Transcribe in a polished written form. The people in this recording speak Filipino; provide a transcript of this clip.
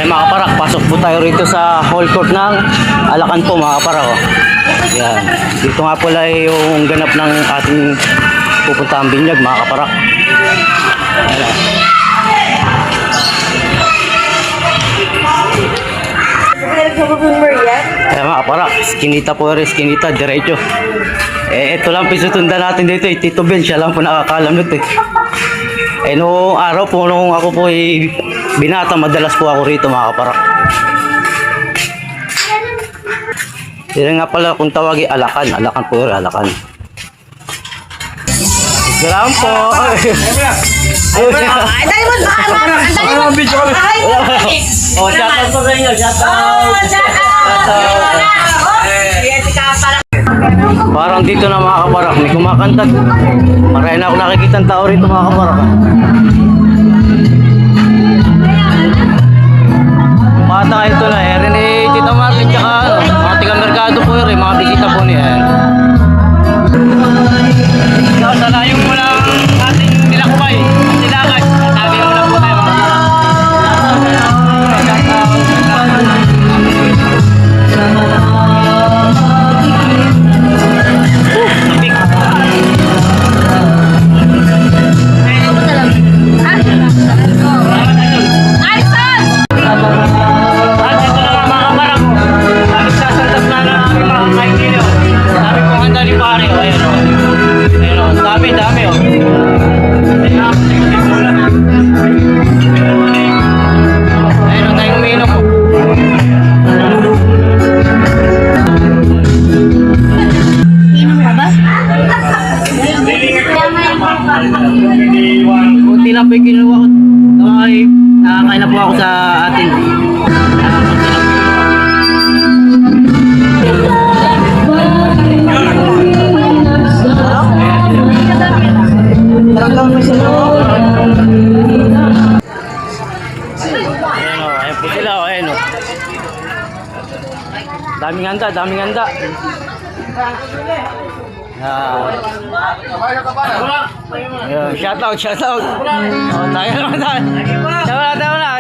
mga kaparak, pasok po tayo rito sa hall court ng Alacan po mga kaparak. Oh. Yan. Dito nga pala yung ganap ng ating pupuntahang binyag mga kaparak. Ayan. Ayan mga kaparak, skinita po rin, skinita, diretso. Ito lang pisutundan natin dito, Tito Ben, siya lang po nakakalam nito. Noong araw po, nung ako po binata, madalas po ako rito mga kaparak. Yan nga pala kung tawagin Alacan. Alacan po yun, Alacan. Salamat po. Ay, dali mo ba? Oh, shoutout po sa inyo. Shoutout. Parang dito na mga kaparak, may kumakantag. Marami na ako nakikita ng tao rito mga kaparak. Bata ito na, rin Tita Marlene tsaka mga tiga-merkado po yun, mga bisita po niya. Sasalayung mo lang ating nilakbay, ang silakas. Sabi mo lang po tayo mga kaparak. Kunti lang po yung kinuha ko. Nakakain na po ako sa atin. Ayan po sila. Ayan o. Daming handa, daming handa. Shout out. Oh, tayo naman. Tama na.